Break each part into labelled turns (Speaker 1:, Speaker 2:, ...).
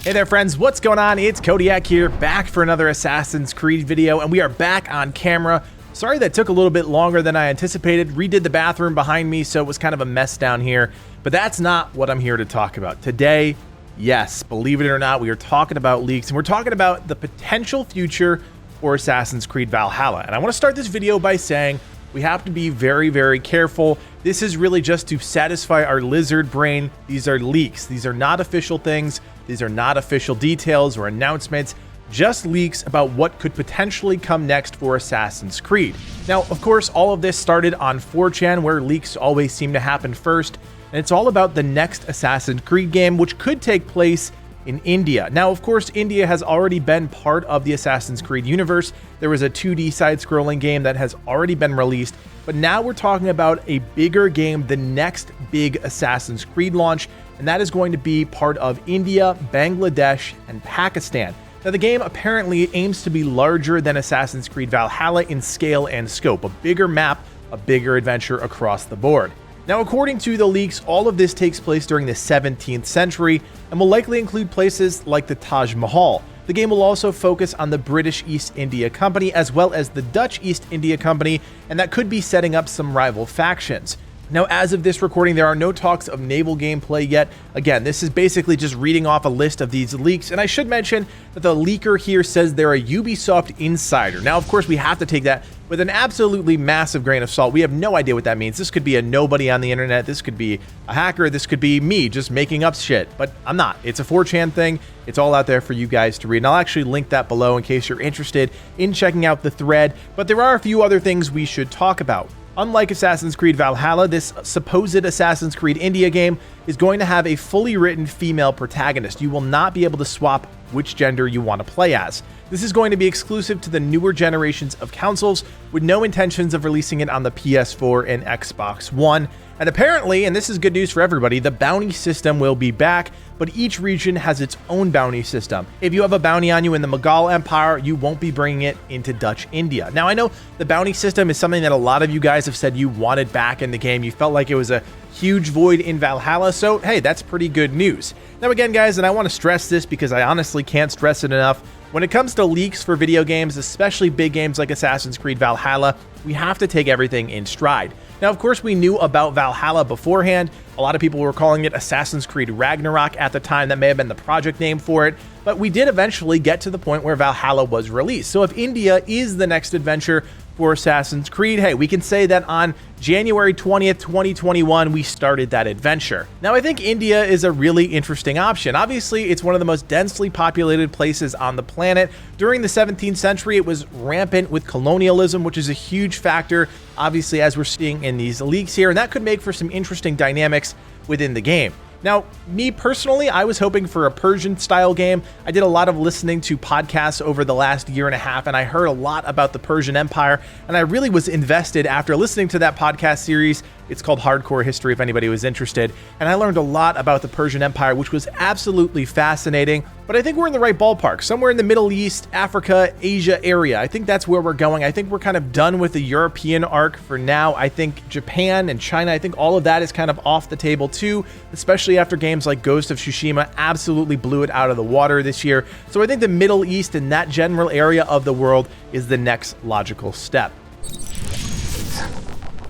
Speaker 1: Hey there friends, what's going on? It's Codiak here, back for another Assassin's Creed video, and we are back on camera. Sorry that took a little bit longer than I anticipated. Redid the bathroom behind me, so it was kind of a mess down here, but that's not what I'm here to talk about. Today, yes, believe it or not, we are talking about leaks, and we're talking about the potential future for Assassin's Creed Valhalla. And I want to start this video by saying we have to be very, very careful. This is really just to satisfy our lizard brain. These are leaks. These are not official things. These are not official details or announcements, just leaks about what could potentially come next for Assassin's Creed. Now, of course, all of this started on 4chan, where leaks always seem to happen first, and it's all about the next Assassin's Creed game, which could take place in India. Now, of course, India has already been part of the Assassin's Creed universe. There was a 2D side-scrolling game that has already been released, but now we're talking about a bigger game, the next big Assassin's Creed launch, and that is going to be part of India, Bangladesh, and Pakistan. Now, the game apparently aims to be larger than Assassin's Creed Valhalla in scale and scope, a bigger map, a bigger adventure across the board. Now, according to the leaks, all of this takes place during the 17th century and will likely include places like the Taj Mahal. The game will also focus on the British East India Company as well as the Dutch East India Company, and that could be setting up some rival factions. Now, as of this recording, there are no talks of naval gameplay yet. Again, this is basically just reading off a list of these leaks, and I should mention that the leaker here says they're a Ubisoft insider. Now, of course, we have to take that with an absolutely massive grain of salt. We have no idea what that means. This could be a nobody on the internet. This could be a hacker. This could be me just making up shit, but I'm not. It's a 4chan thing. It's all out there for you guys to read, and I'll actually link that below in case you're interested in checking out the thread. But there are a few other things we should talk about. Unlike Assassin's Creed Valhalla, this supposed Assassin's Creed India game is going to have a fully written female protagonist. You will not be able to swap which gender you want to play as. This is going to be exclusive to the newer generations of consoles, with no intentions of releasing it on the PS4 and Xbox One. And apparently, and this is good news for everybody, the bounty system will be back, but each region has its own bounty system. If you have a bounty on you in the Mughal Empire, you won't be bringing it into Dutch India. Now, I know the bounty system is something that a lot of you guys have said you wanted back in the game. You felt like it was a huge void in Valhalla, so hey, that's pretty good news. Now again, guys, and I want to stress this because I honestly can't stress it enough, when it comes to leaks for video games, especially big games like Assassin's Creed Valhalla, we have to take everything in stride. Now, of course, we knew about Valhalla beforehand. A lot of people were calling it Assassin's Creed Ragnarok at the time. That may have been the project name for it, but we did eventually get to the point where Valhalla was released. So if India is the next adventure for Assassin's Creed, hey, we can say that on January 20th, 2021, we started that adventure. Now, I think India is a really interesting option. Obviously, it's one of the most densely populated places on the planet. During the 17th century, it was rampant with colonialism, which is a huge factor, obviously, as we're seeing in these leaks here, and that could make for some interesting dynamics within the game. Now, me personally, I was hoping for a Persian-style game. I did a lot of listening to podcasts over the last year and a half, and I heard a lot about the Persian Empire, and I really was invested after listening to that podcast series. It's called Hardcore History, if anybody was interested, and I learned a lot about the Persian Empire, which was absolutely fascinating. But I think we're in the right ballpark, somewhere in the Middle East, Africa, Asia area. I think that's where we're going. I think we're kind of done with the European arc for now. I think Japan and China, I think all of that is kind of off the table too, especially after games like Ghost of Tsushima absolutely blew it out of the water this year. So I think the Middle East and that general area of the world is the next logical step.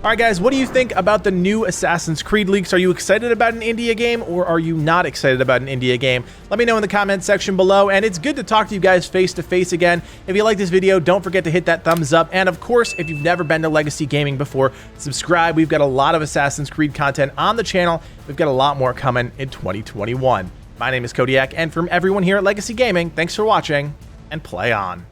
Speaker 1: All right, guys, what do you think about the new Assassin's Creed leaks? Are you excited about an India game, or are you not excited about an India game? Let me know in the comment section below, and it's good to talk to you guys face to face again. If you like this video, don't forget to hit that thumbs up, and of course, if you've never been to Legacy Gaming before, subscribe. We've got a lot of Assassin's Creed content on the channel. We've got a lot more coming in 2021. My name is Codiak, and from everyone here at Legacy Gaming, thanks for watching, and play on.